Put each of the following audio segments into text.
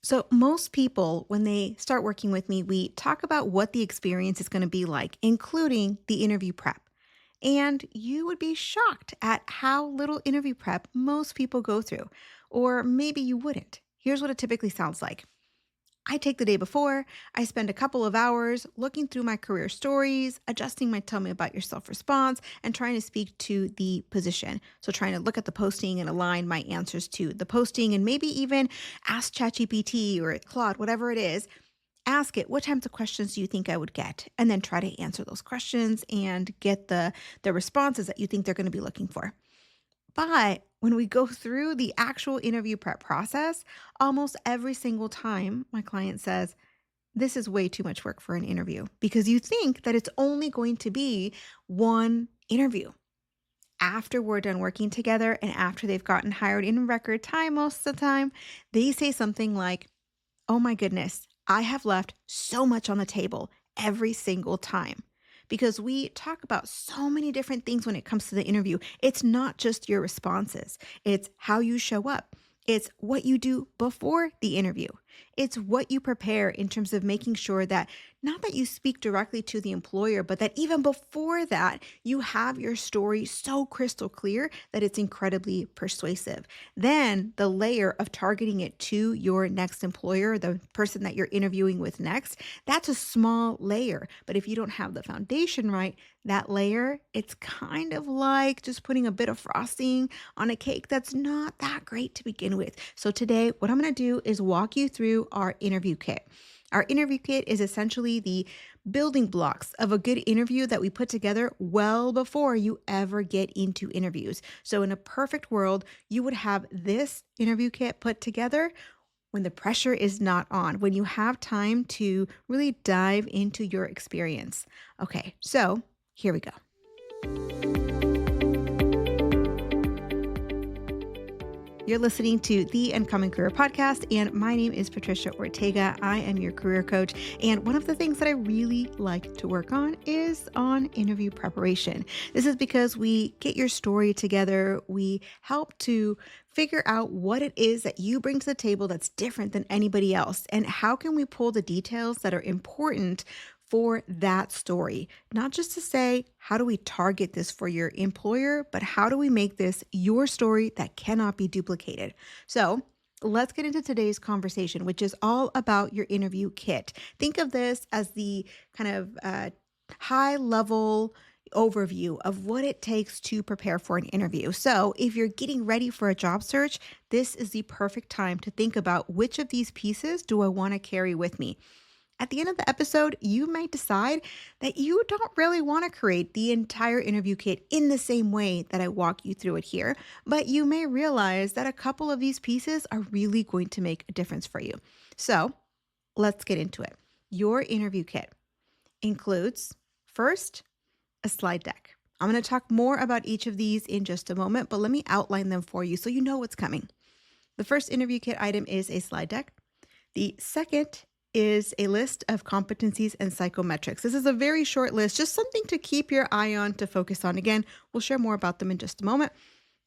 So, most people, when they start working with me, we talk about what the experience is going to be like, including the interview prep. And you would be shocked at how little interview prep most people go through. Or maybe you wouldn't. Here's what it typically sounds like. I take the day before, I spend a couple of hours looking through my career stories, adjusting my tell me about yourself response, and trying to speak to the position. So, trying to look at the posting and align my answers to the posting, and maybe even ask ChatGPT or Claude, whatever it is, ask it, what types of questions do you think I would get? And then try to answer those questions and get the responses that you think they're going to be looking for. But when we go through the actual interview prep process, almost every single time my client says, this is way too much work for an interview because you think that it's only going to be one interview. After we're done working together and after they've gotten hired in record time, most of the time, they say something like, oh my goodness, I have left so much on the table every single time. Because we talk about so many different things when it comes to the interview. It's not just your responses, it's how you show up. It's what you do before the interview. It's what you prepare in terms of making sure that not that you speak directly to the employer, but that even before that, you have your story so crystal clear that it's incredibly persuasive. Then the layer of targeting it to your next employer, the person that you're interviewing with next, that's a small layer. But if you don't have the foundation right, that layer, it's kind of like just putting a bit of frosting on a cake that's not that great to begin with. So today, what I'm going to do is walk you through our interview kit. Our interview kit is essentially the building blocks of a good interview that we put together well before you ever get into interviews. So, in a perfect world, you would have this interview kit put together when the pressure is not on, when you have time to really dive into your experience. Okay, so here we go. You're listening to the Uncommon Career Podcast, and my name is Patricia Ortega. I am your career coach, and one of the things that I really like to work on is on interview preparation. This is because we get your story together. We help to figure out what it is that you bring to the table that's different than anybody else, and how can we pull the details that are important for that story. Not just to say, how do we target this for your employer, but how do we make this your story that cannot be duplicated? So let's get into today's conversation, which is all about your interview kit. Think of this as the kind of high level overview of what it takes to prepare for an interview. So, if you're getting ready for a job search, this is the perfect time to think about which of these pieces do I want to carry with me. At the end of the episode, you might decide that you don't really want to create the entire interview kit in the same way that I walk you through it here, but you may realize that a couple of these pieces are really going to make a difference for you. So let's get into it. Your interview kit includes, first, a slide deck. I'm going to talk more about each of these in just a moment, but let me outline them for you so you know what's coming. The first interview kit item is a slide deck. The second is a list of competencies and psychometrics. This is a very short list, just something to keep your eye on, to focus on. Again, we'll share more about them in just a moment.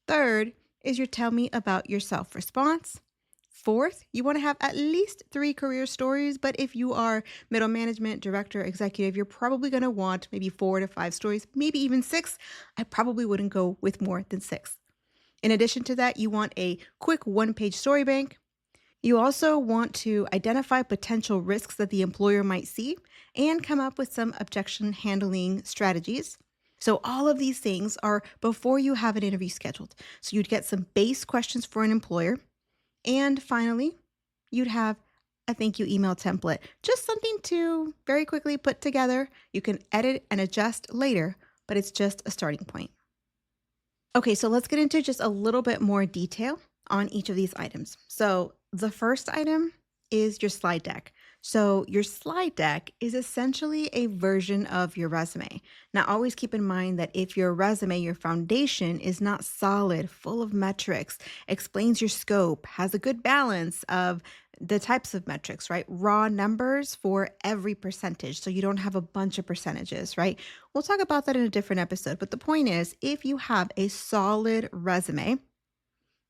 Third is your tell me about yourself response. Fourth, you want to have at least 3 career stories, but if you are middle management, director, executive, you're probably going to want maybe 4 to 5 stories, maybe even 6. I probably wouldn't go with more than 6. In addition to that, you want a quick 1-page story bank. You also want to identify potential risks that the employer might see and come up with some objection handling strategies. So all of these things are before you have an interview scheduled. So you'd get some base questions for an employer. And finally, you'd have a thank you email template, just something to very quickly put together. You can edit and adjust later, but it's just a starting point. Okay, so let's get into just a little bit more detail on each of these items. So the first item is your slide deck. So your slide deck is essentially a version of your resume. Now, always keep in mind that if your resume, your foundation is not solid, full of metrics, explains your scope, has a good balance of the types of metrics, right? Raw numbers for every percentage. So you don't have a bunch of percentages, right? We'll talk about that in a different episode. But the point is, if you have a solid resume,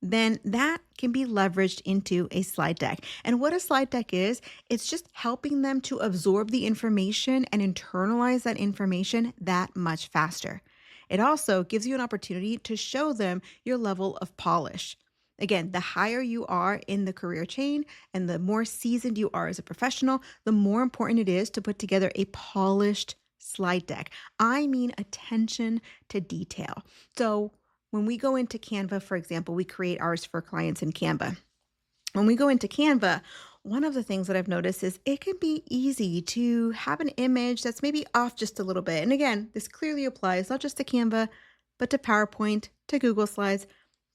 then that can be leveraged into a slide deck. And what a slide deck is, it's just helping them to absorb the information and internalize that information that much faster. It also gives you an opportunity to show them your level of polish. Again, the higher you are in the career chain and the more seasoned you are as a professional, the more important it is to put together a polished slide deck. I mean, attention to detail. So, when we go into Canva, for example, we create ours for clients in Canva. When we go into Canva, one of the things that I've noticed is it can be easy to have an image that's maybe off just a little bit. And again, this clearly applies not just to Canva, but to PowerPoint, to Google Slides,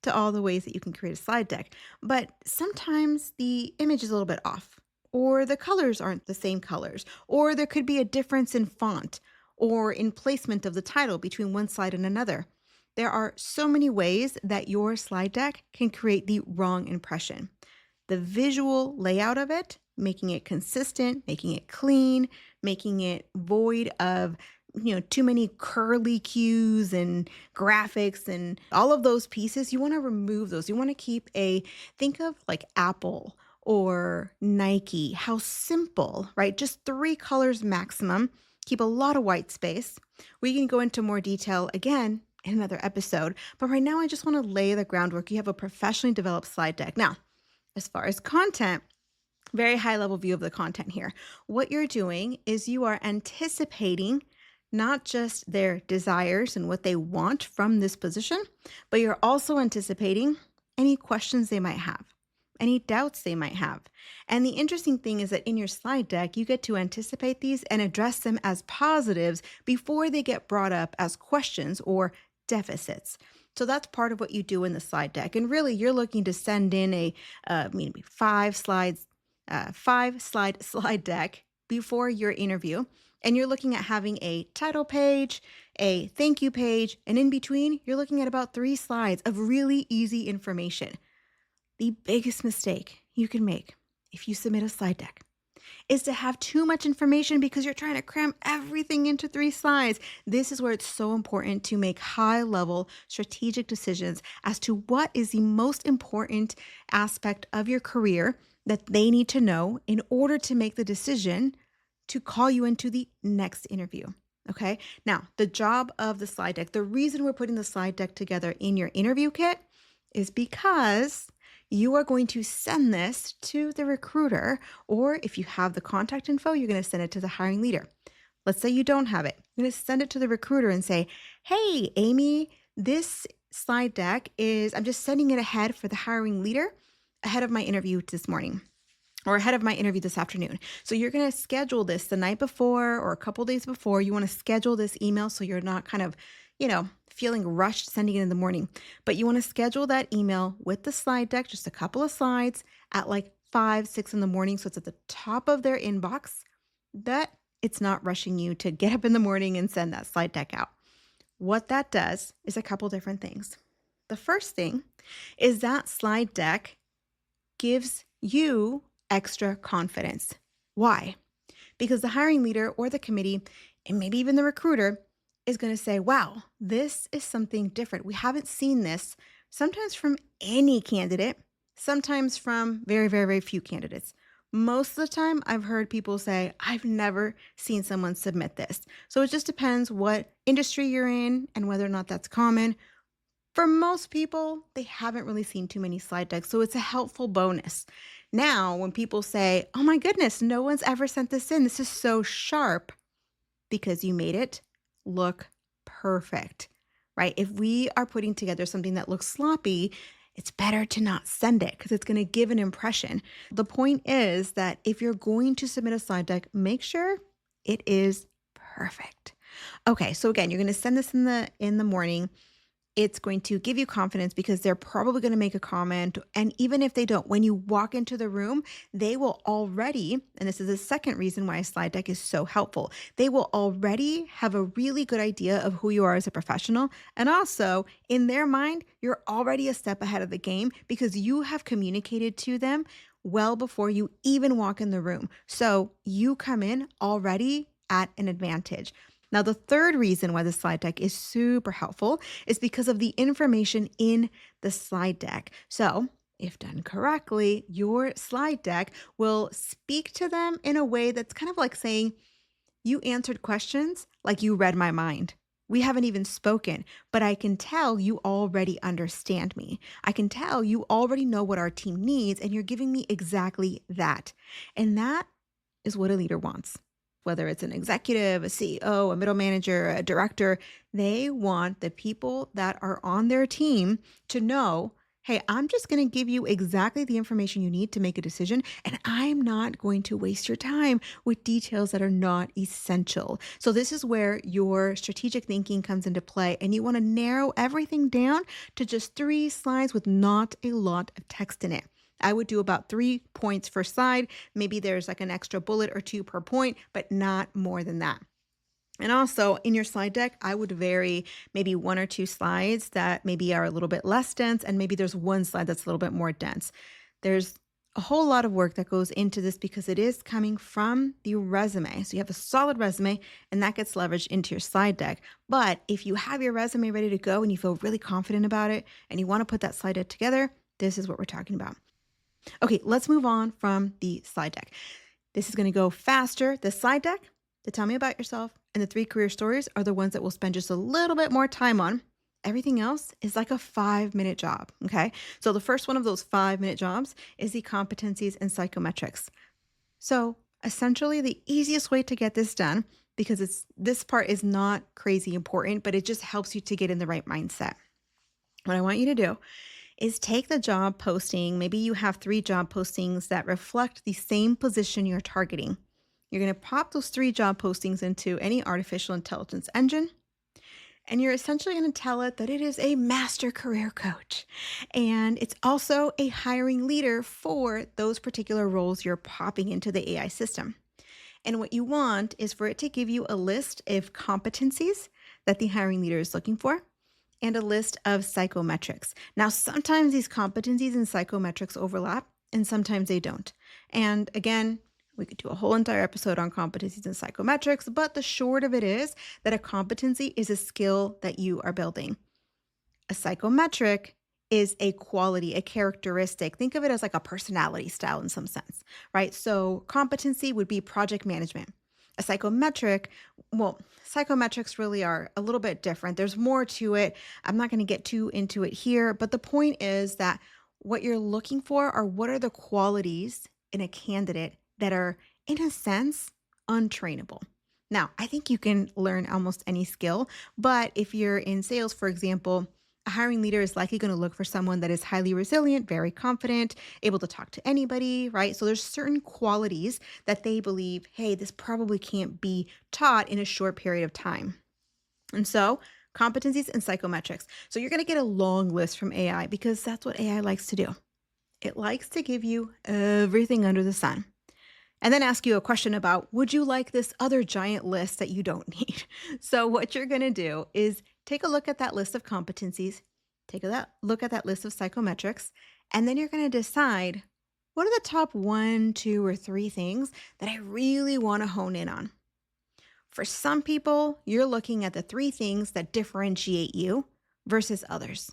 to all the ways that you can create a slide deck. But sometimes the image is a little bit off, or the colors aren't the same colors, or there could be a difference in font or in placement of the title between one slide and another. There are so many ways that your slide deck can create the wrong impression. The visual layout of it, making it consistent, making it clean, making it void of too many curly cues and graphics and all of those pieces. You want to remove those. You want to keep think of like Apple or Nike, how simple, right? Just 3 colors maximum. Keep a lot of white space. We can go into more detail again in another episode, but right now I just want to lay the groundwork. You have a professionally developed slide deck. Now, as far as content, very high level view of the content here. What you're doing is you are anticipating not just their desires and what they want from this position, but you're also anticipating any questions they might have, any doubts they might have. And the interesting thing is that in your slide deck, you get to anticipate these and address them as positives before they get brought up as questions or deficits. So that's part of what you do in the slide deck. And really, you're looking to send in a maybe 5-slide slide deck before your interview. And you're looking at having a title page, a thank you page, and in between, you're looking at about 3 slides of really easy information. The biggest mistake you can make if you submit a slide deck is to have too much information because you're trying to cram everything into 3 slides. This is where it's so important to make high-level strategic decisions as to what is the most important aspect of your career that they need to know in order to make the decision to call you into the next interview. Okay. Now, the job of the slide deck, the reason we're putting the slide deck together in your interview kit is because you are going to send this to the recruiter, or if you have the contact info, you're going to send it to the hiring leader. Let's say you don't have it. You're going to send it to the recruiter and say, hey, Amy, this slide deck I'm just sending it ahead for the hiring leader ahead of my interview this morning, or ahead of my interview this afternoon. So you're going to schedule this the night before or a couple days before. You want to schedule this email so you're not kind of, feeling rushed sending it in the morning. But you want to schedule that email with the slide deck, just a couple of slides at like 5, 6 in the morning. So it's at the top of their inbox, that it's not rushing you to get up in the morning and send that slide deck out. What that does is a couple different things. The first thing is that slide deck gives you extra confidence. Why? Because the hiring leader or the committee, and maybe even the recruiter, is going to say, wow, this is something different. We haven't seen this sometimes from any candidate, sometimes from very, very, very few candidates. Most of the time, I've heard people say, I've never seen someone submit this. So it just depends what industry you're in and whether or not that's common. For most people, they haven't really seen too many slide decks, so it's a helpful bonus. Now, when people say, oh my goodness, no one's ever sent this in, this is so sharp, because you made it look perfect, right? If we are putting together something that looks sloppy, it's better to not send it because it's going to give an impression. The point is that if you're going to submit a slide deck, make sure it is perfect. Okay, so again, you're going to send this in the morning. It's going to give you confidence because they're probably going to make a comment. And even if they don't, when you walk into the room, they will already, and this is the second reason why a slide deck is so helpful, they will already have a really good idea of who you are as a professional. And also, in their mind, you're already a step ahead of the game because you have communicated to them well before you even walk in the room. So you come in already at an advantage. Now, the third reason why the slide deck is super helpful is because of the information in the slide deck. So, if done correctly, your slide deck will speak to them in a way that's kind of like saying, you answered questions like you read my mind. We haven't even spoken, but I can tell you already understand me. I can tell you already know what our team needs, and you're giving me exactly that. And that is what a leader wants. Whether it's an executive, a CEO, a middle manager, a director, they want the people that are on their team to know, hey, I'm just going to give you exactly the information you need to make a decision, and I'm not going to waste your time with details that are not essential. So, this is where your strategic thinking comes into play, and you want to narrow everything down to just 3 slides with not a lot of text in it. I would do about 3 points per slide. Maybe there's like an extra bullet or 2 per point, but not more than that. And also in your slide deck, I would vary maybe 1 or 2 slides that maybe are a little bit less dense, and maybe there's 1 slide that's a little bit more dense. There's a whole lot of work that goes into this because it is coming from the resume. So you have a solid resume, and that gets leveraged into your slide deck. But if you have your resume ready to go and you feel really confident about it and you want to put that slide deck together, this is what we're talking about. Okay, let's move on from the slide deck. This is going to go faster. The slide deck, the tell me about yourself, and the 3 career stories are the ones that we'll spend just a little bit more time on. Everything else is like a 5-minute job, okay? So the first one of those 5-minute jobs is the competencies and psychometrics. So essentially the easiest way to get this done, because this part is not crazy important, but it just helps you to get in the right mindset. What I want you to do is take the job posting. Maybe you have 3 job postings that reflect the same position you're targeting. You're going to pop those 3 job postings into any artificial intelligence engine, and you're essentially going to tell it that it is a master career coach. And it's also a hiring leader for those particular roles you're popping into the AI system. And what you want is for it to give you a list of competencies that the hiring leader is looking for, and a list of psychometrics. Now, sometimes these competencies and psychometrics overlap, and sometimes they don't. And again, we could do a whole entire episode on competencies and psychometrics, but the short of it is that a competency is a skill that you are building. A psychometric is a quality, a characteristic. Think of it as like a personality style in some sense, right? So competency would be project management. A psychometric, well, psychometrics really are a little bit different. There's more to it. I'm not going to get too into it here, but the point is that what you're looking for are what are the qualities in a candidate that are, in a sense, untrainable. Now, I think you can learn almost any skill, but if you're in sales, for example, a hiring leader is likely going to look for someone that is highly resilient, very confident, able to talk to anybody, right? So there's certain qualities that they believe, hey, this probably can't be taught in a short period of time. And so competencies and psychometrics. So you're going to get a long list from AI because that's what AI likes to do. It likes to give you everything under the sun and then ask you a question about, would you like this other giant list that you don't need? So what you're going to do is take a look at that list of competencies, take a look at that list of psychometrics, and then you're going to decide, what are the top 1, 2, or 3 things that I really want to hone in on? For some people, you're looking at the 3 things that differentiate you versus others.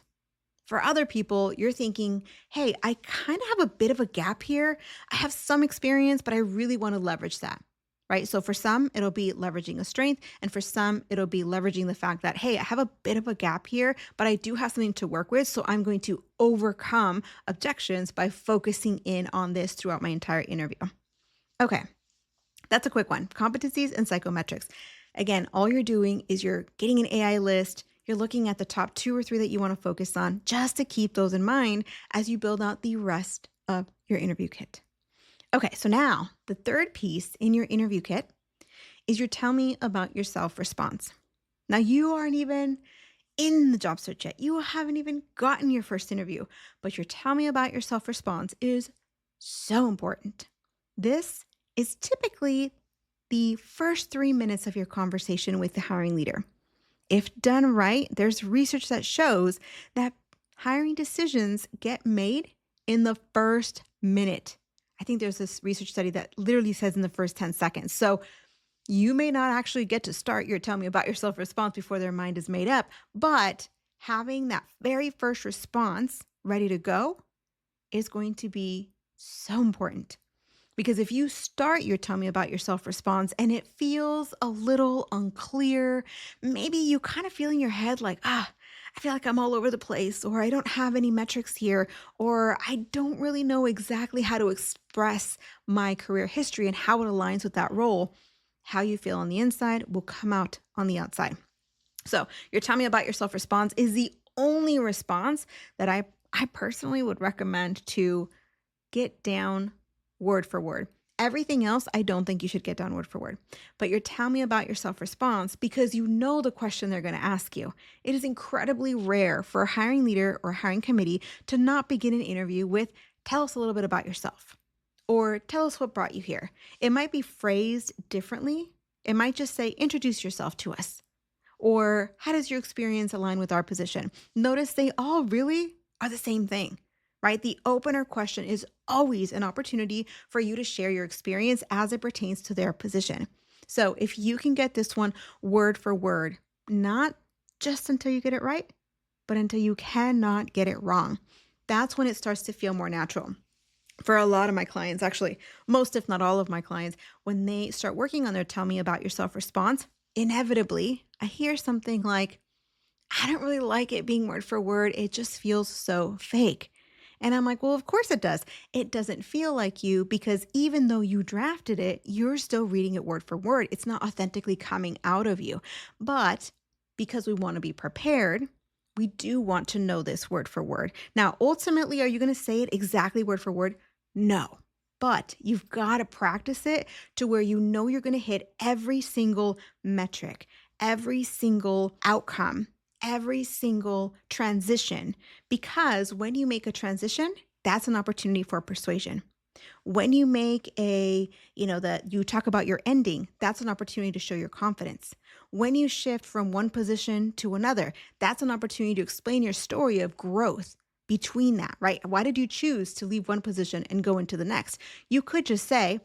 For other people, you're thinking, hey, I kind of have a bit of a gap here. I have some experience, but I really want to leverage that, right? So for some, it'll be leveraging a strength. And for some, it'll be leveraging the fact that, hey, I have a bit of a gap here, but I do have something to work with. So I'm going to overcome objections by focusing in on this throughout my entire interview. Okay, that's a quick one. Competencies and psychometrics. Again, all you're doing is you're getting an AI list. You're looking at the top 2 or 3 that you want to focus on just to keep those in mind as you build out the rest of your interview kit. Okay, so now the third piece in your interview kit is your tell me about yourself response. Now you aren't even in the job search yet. You haven't even gotten your first interview, but your tell me about yourself response is so important. This is typically the first 3 minutes of your conversation with the hiring leader. If done right, there's research that shows that hiring decisions get made in the first minute. I think there's this research study that literally says in the first 10 seconds. So You may not actually get to start your tell me about yourself response before their mind is made up, but having that very first response ready to go is going to be so important. Because if you start your tell me about yourself response and it feels a little unclear, maybe you kind of feel in your head like, I feel like I'm all over the place, or I don't have any metrics here, or I don't really know exactly how to express my career history and how it aligns with that role. How you feel on the inside will come out on the outside. So, your tell me about yourself response is the only response that I personally would recommend to get down word for word. Everything else, I don't think you should get down word for word. But your tell me about yourself response, because you know the question they're going to ask you. It is incredibly rare for a hiring leader or hiring committee to not begin an interview with, tell us a little bit about yourself, or tell us what brought you here. It might be phrased differently. It might just say, introduce yourself to us, or how does your experience align with our position? Notice they all really are the same thing, right? The opener question is always an opportunity for you to share your experience as it pertains to their position. So if you can get this one word for word, not just until you get it right, but until you cannot get it wrong, that's when it starts to feel more natural. For a lot of my clients, actually, most, if not all of my clients, when they start working on their tell me about yourself response, inevitably, I hear something like, I don't really like it being word for word. It just feels so fake. And I'm like, well, of course it does. It doesn't feel like you because even though you drafted it, you're still reading it word for word. It's not authentically coming out of you. But because we want to be prepared, we do want to know this word for word. Now, ultimately, are you going to say it exactly word for word? No. But you've got to practice it to where you know you're going to hit every single metric, every single outcome, every single transition, because when you make a transition, that's an opportunity for persuasion. When you make that you talk about your ending, that's an opportunity to show your confidence. When you shift from one position to another, that's an opportunity to explain your story of growth between that, right? Why did you choose to leave one position and go into the next? You could just say,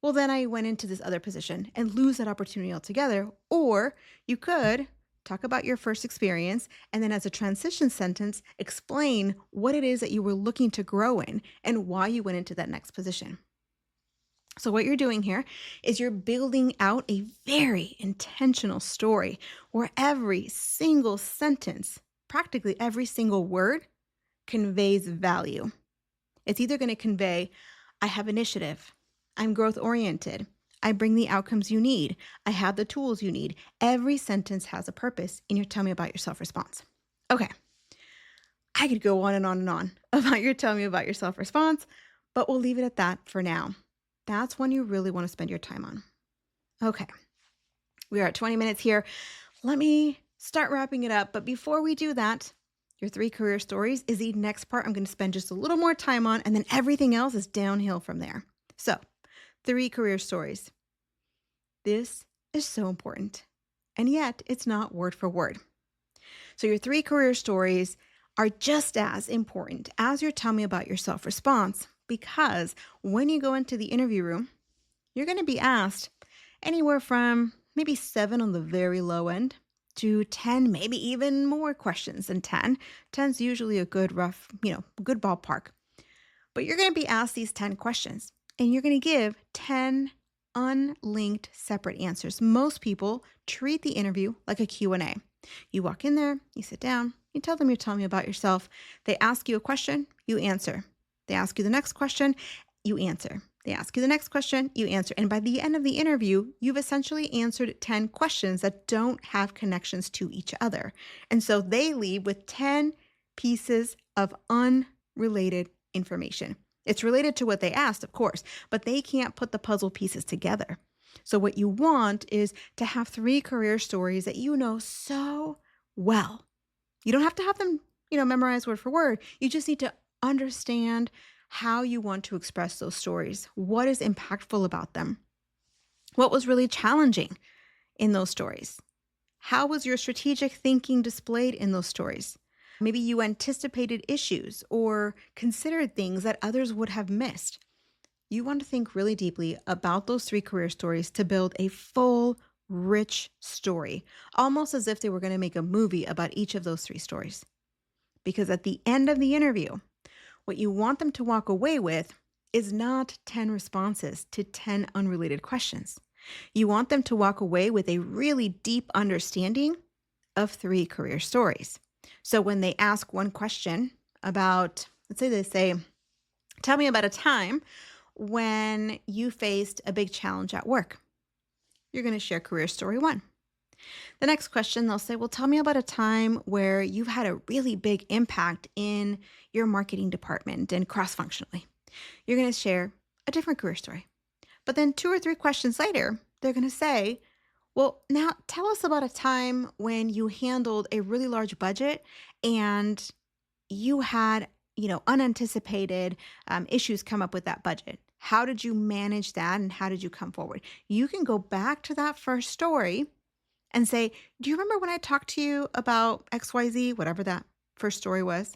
well, then I went into this other position and lose that opportunity altogether. Or you could talk about your first experience and then as a transition sentence, explain what it is that you were looking to grow in and why you went into that next position. So what you're doing here is you're building out a very intentional story where every single sentence, practically every single word, conveys value. It's either going to convey, I have initiative, I'm growth oriented, I bring the outcomes you need, I have the tools you need. Every sentence has a purpose in your tell me about yourself response. Okay, I could go on and on and on about your tell me about yourself response, but we'll leave it at that for now. That's when you really want to spend your time on. Okay, we are at 20 minutes here. Let me start wrapping it up. But before we do that, your 3 career stories is the next part I'm going to spend just a little more time on, and then everything else is downhill from there. So, 3 career stories. This is so important, and yet it's not word for word. So, your 3 career stories are just as important as your tell me about yourself response, because when you go into the interview room, you're going to be asked anywhere from maybe 7 on the very low end to 10, maybe even more questions than 10. 10's usually a good rough, good ballpark. But you're going to be asked these 10 questions and you're going to give 10 unlinked separate answers. Most people treat the interview like a Q&A. You walk in there, you sit down, you tell them you're telling me about yourself. They ask you a question, you answer. They ask you the next question, you answer. They ask you the next question, you answer. And by the end of the interview, you've essentially answered 10 questions that don't have connections to each other. And so they leave with 10 pieces of unrelated information. It's related to what they asked, of course, but they can't put the puzzle pieces together. So what you want is to have 3 career stories that you know so well. You don't have to have them, memorized word for word. You just need to understand how you want to express those stories. What is impactful about them? What was really challenging in those stories? How was your strategic thinking displayed in those stories? Maybe you anticipated issues or considered things that others would have missed. You want to think really deeply about those three career stories to build a full, rich story, almost as if they were going to make a movie about each of those three stories. Because at the end of the interview, what you want them to walk away with is not 10 responses to 10 unrelated questions. You want them to walk away with a really deep understanding of three career stories. So when they ask one question about, let's say they say, tell me about a time when you faced a big challenge at work. You're going to share career story one. The next question, they'll say, well, tell me about a time where you've had a really big impact in your marketing department and cross functionally. You're going to share a different career story. But then 2 or 3 questions later, they're going to say, well, now tell us about a time when you handled a really large budget and you had, unanticipated issues come up with that budget. How did you manage that and how did you come forward? You can go back to that first story and say, do you remember when I talked to you about XYZ, whatever that first story was?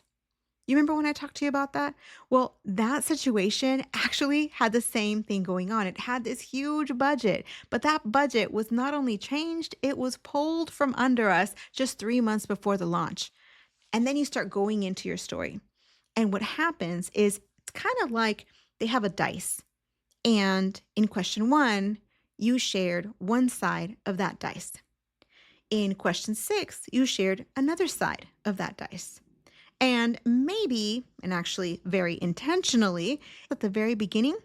You remember when I talked to you about that? Well, that situation actually had the same thing going on. It had this huge budget, but that budget was not only changed, it was pulled from under us just 3 months before the launch. And then you start going into your story. And what happens is it's kind of like they have a dice. And in question 1, you shared one side of that dice. In question 6, you shared another side of that dice. And maybe, and actually very intentionally, at the very beginning,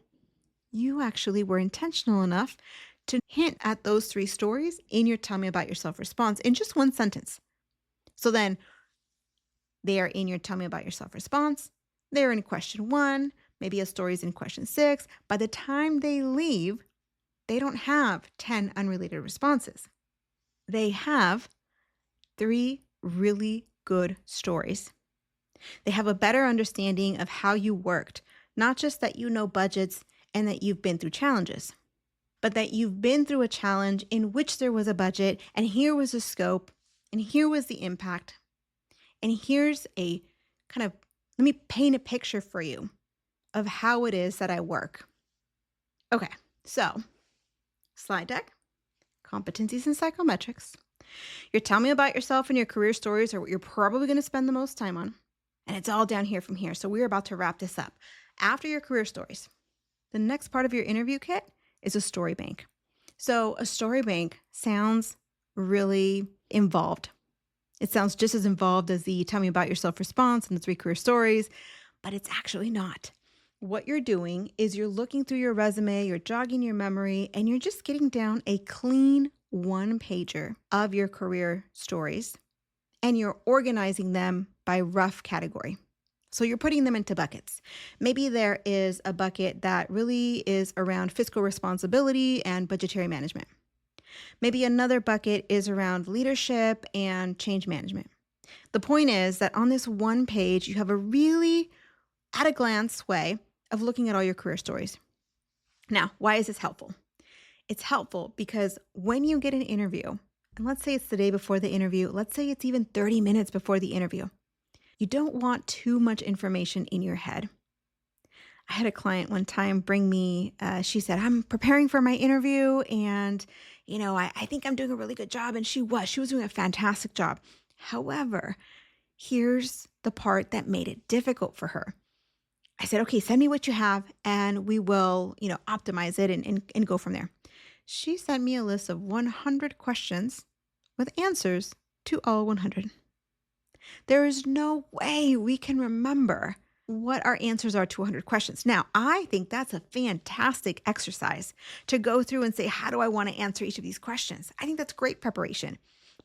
you actually were intentional enough to hint at those 3 stories in your tell me about yourself response in just one sentence. So then they are in your tell me about yourself response. They're in question 1, maybe a story is in question 6. By the time they leave, they don't have 10 unrelated responses. They have 3 really good stories. They have a better understanding of how you worked, not just that you know budgets and that you've been through challenges, but that you've been through a challenge in which there was a budget and here was a scope and here was the impact. And here's a kind of, let me paint a picture for you of how it is that I work. Okay, so slide deck, competencies and psychometrics. Your tell me about yourself and your career stories are what you're probably going to spend the most time on. And it's all down here from here. So we're about to wrap this up. After your career stories, the next part of your interview kit is a story bank. So a story bank sounds really involved. It sounds just as involved as the tell me about yourself response and the 3 career stories, but it's actually not. What you're doing is you're looking through your resume, you're jogging your memory, and you're just getting down a clean 1-pager of your career stories, and you're organizing them by rough category. So you're putting them into buckets. Maybe there is a bucket that really is around fiscal responsibility and budgetary management. Maybe another bucket is around leadership and change management. The point is that on this one page, you have a really at a glance way of looking at all your career stories. Now, why is this helpful? It's helpful because when you get an interview, and let's say it's the day before the interview, let's say it's even 30 minutes before the interview, you don't want too much information in your head. I had a client one time bring me, she said, I'm preparing for my interview and, I think I'm doing a really good job. And she was doing a fantastic job. However, here's the part that made it difficult for her. I said, okay, send me what you have and we will, optimize it and go from there. She sent me a list of 100 questions with answers to all 100. There is no way we can remember what our answers are to 100 questions. Now, I think that's a fantastic exercise to go through and say, how do I want to answer each of these questions? I think that's great preparation.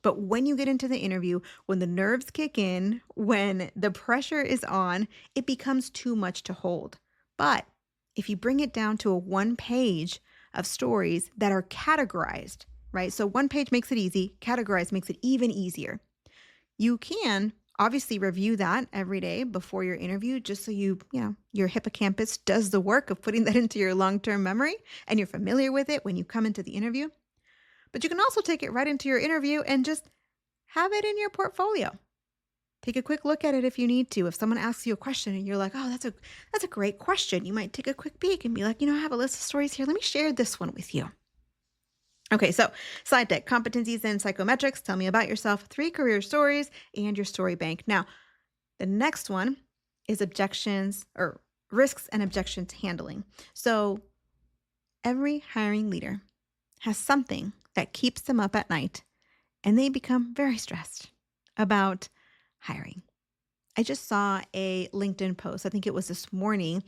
But when you get into the interview, when the nerves kick in, when the pressure is on, it becomes too much to hold. But if you bring it down to a 1 page of stories that are categorized, right? So 1 page makes it easy, categorized makes it even easier. You can obviously review that every day before your interview, just so your hippocampus does the work of putting that into your long-term memory and you're familiar with it when you come into the interview. But you can also take it right into your interview and just have it in your portfolio. Take a quick look at it if you need to. If someone asks you a question and you're like, "Oh, that's a great question." You might take a quick peek and be like, "I have a list of stories here. Let me share this one with you." Okay, so slide deck, competencies and psychometrics. Tell me about yourself, 3 career stories, and your story bank. Now, the next one is objections or risks and objections handling. So every hiring leader has something that keeps them up at night and they become very stressed about hiring. I just saw a LinkedIn post, I think it was this morning,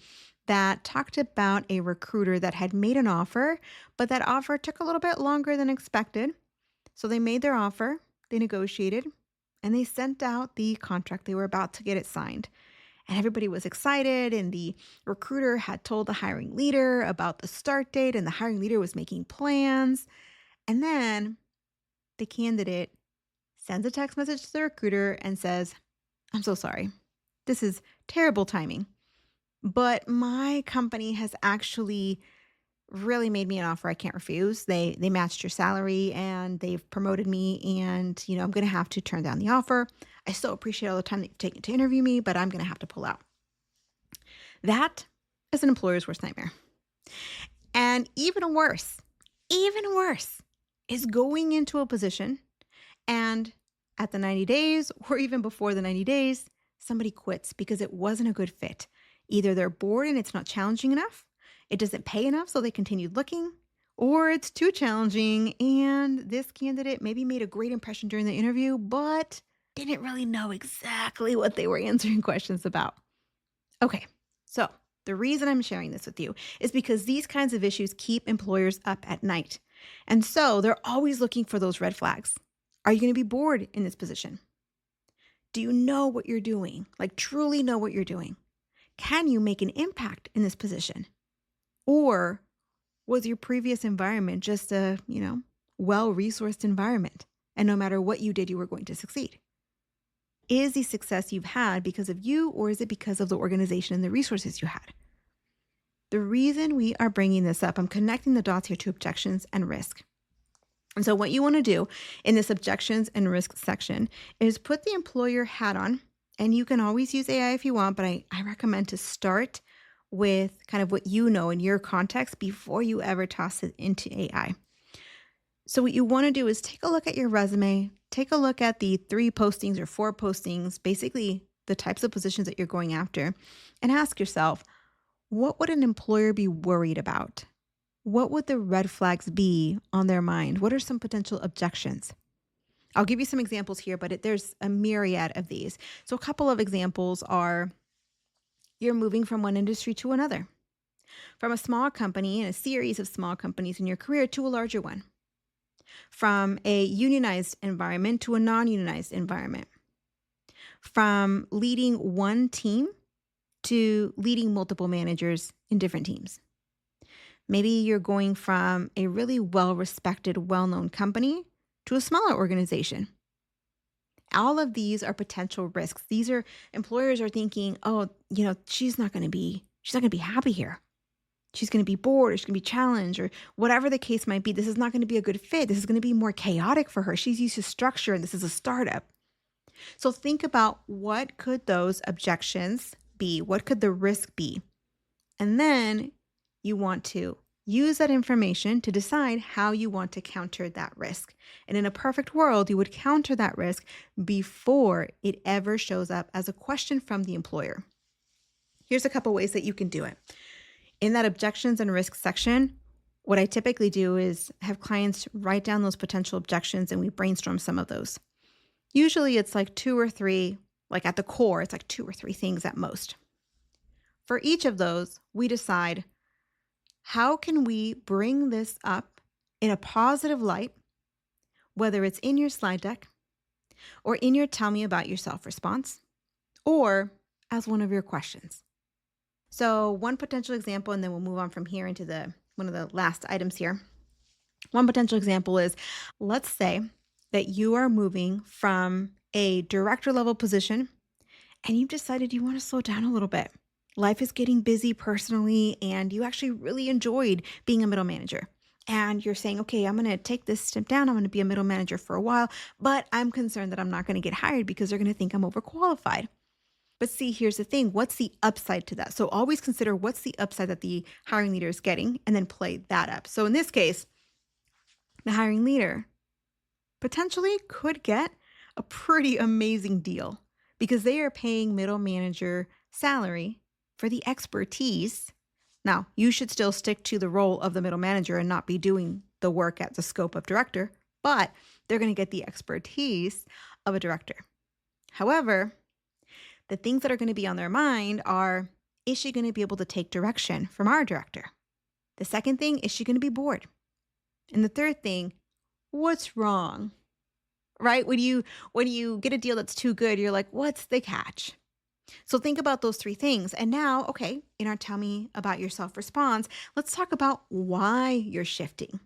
that talked about a recruiter that had made an offer, but that offer took a little bit longer than expected. So they made their offer, they negotiated, and they sent out the contract. They were about to get it signed. And everybody was excited, and the recruiter had told the hiring leader about the start date, and the hiring leader was making plans. And then the candidate sends a text message to the recruiter and says, "I'm so sorry. This is terrible timing, but my company has actually really made me an offer I can't refuse. They matched your salary and they've promoted me and, I'm going to have to turn down the offer. I still appreciate all the time that you've taken to interview me, but I'm going to have to pull out." That is an employer's worst nightmare. And even worse is going into a position and at the 90 days or even before the 90 days, somebody quits because it wasn't a good fit. Either they're bored and it's not challenging enough, it doesn't pay enough, so they continued looking, or it's too challenging and this candidate maybe made a great impression during the interview, but didn't really know exactly what they were answering questions about. Okay, so the reason I'm sharing this with you is because these kinds of issues keep employers up at night. And so they're always looking for those red flags. Are you going to be bored in this position? Do you know what you're doing? Like, truly know what you're doing? Can you make an impact in this position? Or was your previous environment just a, well-resourced environment? And no matter what you did, you were going to succeed. Is the success you've had because of you, or is it because of the organization and the resources you had? The reason we are bringing this up, I'm connecting the dots here to objections and risk. And so what you want to do in this objections and risk section is put the employer hat on, and you can always use AI if you want, but I recommend to start with kind of what you know in your context before you ever toss it into AI. So what you want to do is take a look at your resume, take a look at the 3 postings or 4 postings, basically the types of positions that you're going after, and ask yourself, what would an employer be worried about? What would the red flags be on their mind? What are some potential objections? I'll give you some examples here, but there's a myriad of these. So a couple of examples are you're moving from one industry to another, from a small company and a series of small companies in your career to a larger one, from a unionized environment to a non-unionized environment, from leading one team to leading multiple managers in different teams. Maybe you're going from a really well-respected, well-known company to a smaller organization. All of these are potential risks. These are employers are thinking, "Oh, she's not going to be happy here. She's going to be bored, or she's going to be challenged, or whatever the case might be. This is not going to be a good fit. This is going to be more chaotic for her. She's used to structure and this is a startup." So think about what could those objections be? What could the risk be? And then you want to use that information to decide how you want to counter that risk. And in a perfect world, you would counter that risk before it ever shows up as a question from the employer. Here's a couple ways that you can do it. In that objections and risks section, what I typically do is have clients write down those potential objections and we brainstorm some of those. Usually it's like 2 or 3, like at the core, it's like 2 or 3 things at most. For each of those, we decide, how can we bring this up in a positive light, whether it's in your slide deck or in your tell me about yourself response, or as one of your questions. So one potential example, and then we'll move on from here into one of the last items here. One potential example is, let's say that you are moving from a director level position and you've decided you want to slow down a little bit. Life is getting busy personally, and you actually really enjoyed being a middle manager. and you're saying, okay, I'm going to take this step down. I'm going to be a middle manager for a while, but I'm concerned that I'm not going to get hired because they're going to think I'm overqualified. But see, here's the thing. What's the upside to that? So always consider what's the upside that the hiring leader is getting and then play that up. So in this case, the hiring leader potentially could get a pretty amazing deal because they are paying middle manager salary for the expertise. Now, you should still stick to the role of the middle manager and not be doing the work at the scope of director, but they're going to get the expertise of a director. However, the things that are going to be on their mind are, is she going to be able to take direction from our director? The second thing, is she going to be bored? And the third thing, what's wrong? Right? When you get a deal that's too good, you're like, what's the catch? So think about those three things. And now, okay, in our tell me about yourself response, let's talk about why you're shifting.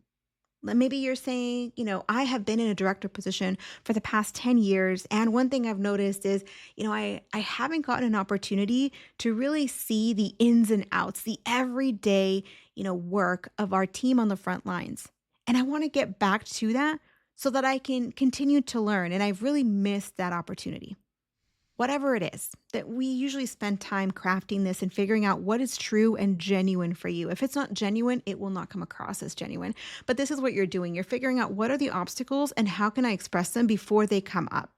Maybe you're saying, I have been in a director position for the past 10 years. And one thing I've noticed is, I haven't gotten an opportunity to really see the ins and outs, the everyday, work of our team on the front lines. And I want to get back to that so that I can continue to learn. And I've really missed that opportunity. Whatever it is, that we usually spend time crafting this and figuring out what is true and genuine for you. If it's not genuine, it will not come across as genuine. But this is what you're doing. You're figuring out what are the obstacles and how can I express them before they come up.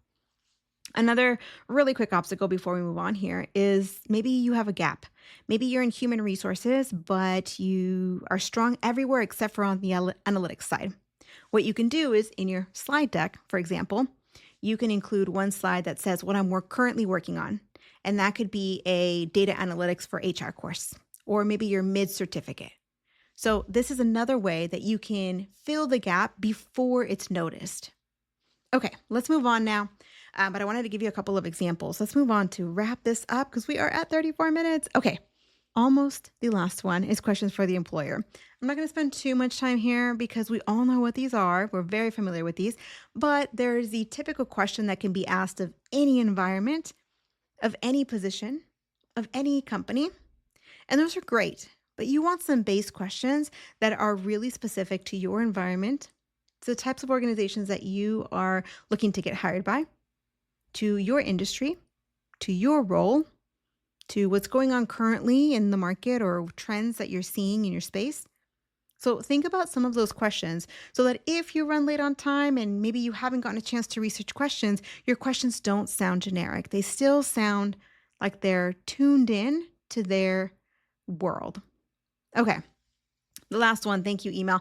Another really quick obstacle before we move on here is maybe you have a gap. Maybe you're in human resources, but you are strong everywhere except for on the analytics side. What you can do is in your slide deck, for example, you can include one slide that says what I'm currently working on. And that could be a data analytics for HR course, or maybe your mid-certificate. So this is another way that you can fill the gap before it's noticed. Okay, let's move on now. But I wanted to give you a couple of examples. Let's move on to wrap this up because we are at 34 minutes. Okay, almost the last one is questions for the employer. I'm not going to spend too much time here because we all know what these are. We're very familiar with these, but there's the typical question that can be asked of any environment, of any position, of any company. And those are great, but you want some base questions that are really specific to your environment, to the types of organizations that you are looking to get hired by, to your industry, to your role, to what's going on currently in the market or trends that you're seeing in your space. So think about some of those questions so that if you run late on time and maybe you haven't gotten a chance to research questions, your questions don't sound generic. They still sound like they're tuned in to their world. Okay. The last one, thank you email.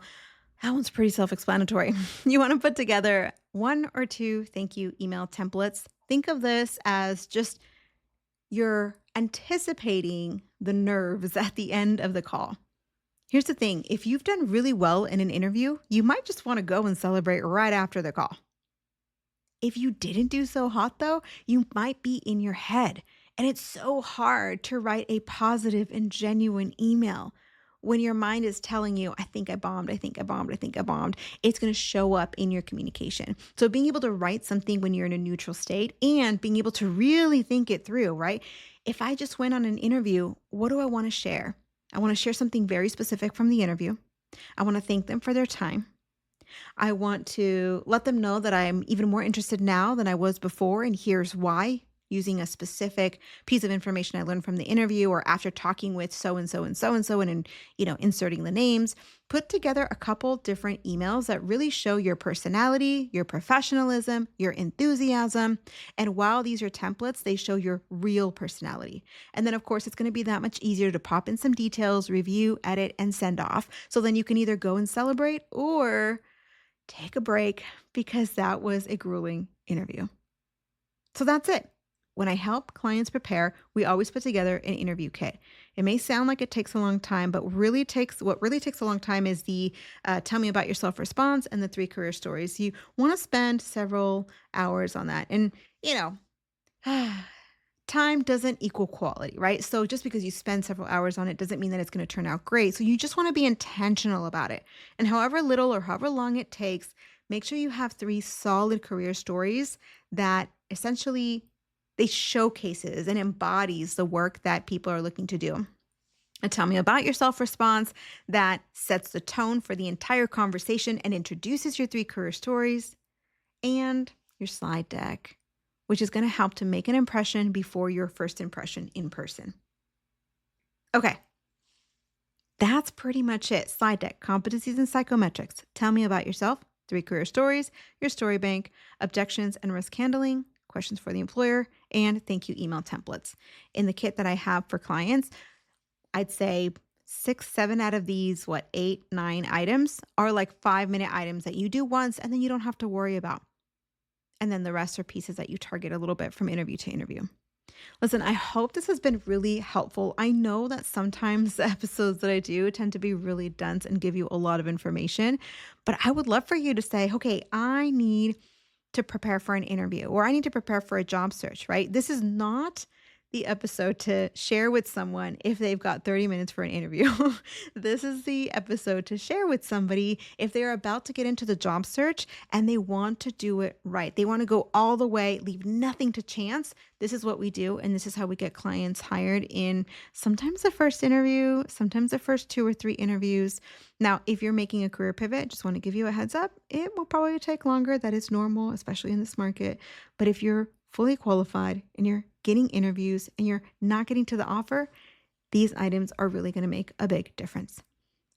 That one's pretty self-explanatory. You want to put together 1 or 2 thank you email templates. Think of this as just you're anticipating the nerves at the end of the call. Here's the thing. If you've done really well in an interview, you might just want to go and celebrate right after the call. If you didn't do so hot though, you might be in your head. And it's so hard to write a positive and genuine email when your mind is telling you, I think I bombed, I think I bombed, I think I bombed. It's going to show up in your communication. So being able to write something when you're in a neutral state and being able to really think it through, right? If I just went on an interview, what do I want to share? I want to share something very specific from the interview. I want to thank them for their time. I want to let them know that I'm even more interested now than I was before, and here's why, using a specific piece of information I learned from the interview or after talking with so-and-so and so-and-so and inserting the names. Put together a couple different emails that really show your personality, your professionalism, your enthusiasm. And while these are templates, they show your real personality. And then, of course, it's going to be that much easier to pop in some details, review, edit, and send off. So then you can either go and celebrate or take a break because that was a grueling interview. So that's it. When I help clients prepare, we always put together an interview kit. It may sound like it takes a long time, but what really takes a long time is the tell me about yourself response and the 3 career stories. You want to spend several hours on that. And, time doesn't equal quality, right? So just because you spend several hours on it doesn't mean that it's going to turn out great. So you just want to be intentional about it. And however little or however long it takes, make sure you have 3 solid career stories that essentially they showcases and embodies the work that people are looking to do. A tell me about yourself response that sets the tone for the entire conversation and introduces your 3 career stories, and your slide deck, which is going to help to make an impression before your first impression in person. Okay. That's pretty much it. Slide deck, competencies and psychometrics. Tell me about yourself, 3 career stories, your story bank, objections and risk handling, questions for the employer, and thank you email templates. In the kit that I have for clients, I'd say 6, 7 out of these, 8, 9 items are like 5-minute items that you do once and then you don't have to worry about. And then the rest are pieces that you target a little bit from interview to interview. Listen, I hope this has been really helpful. I know that sometimes the episodes that I do tend to be really dense and give you a lot of information, but I would love for you to say, okay, I need to prepare for an interview or I need to prepare for a job search, right? This is not the episode to share with someone if they've got 30 minutes for an interview. This is the episode to share with somebody if they're about to get into the job search and they want to do it right. They want to go all the way, leave nothing to chance. This is what we do. And this is how we get clients hired in sometimes the first interview, sometimes the first 2 or 3 interviews. Now, if you're making a career pivot, just want to give you a heads up, it will probably take longer. That is normal, especially in this market. But if you're fully qualified and you're getting interviews and you're not getting to the offer, these items are really going to make a big difference.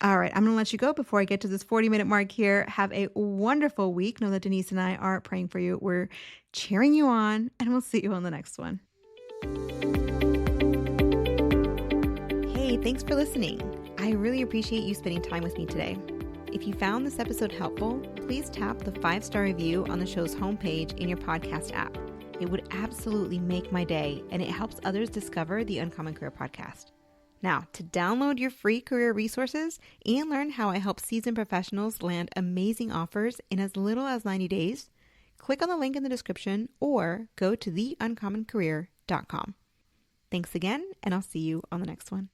All right, I'm going to let you go before I get to this 40-minute mark here. Have a wonderful week. Know that Denise and I are praying for you. We're cheering you on, and we'll see you on the next one. Hey, thanks for listening. I really appreciate you spending time with me today. If you found this episode helpful, please tap the 5-star review on the show's homepage in your podcast app. It would absolutely make my day, and it helps others discover the Uncommon Career Podcast. Now, to download your free career resources and learn how I help seasoned professionals land amazing offers in as little as 90 days, click on the link in the description or go to theuncommoncareer.com. Thanks again, and I'll see you on the next one.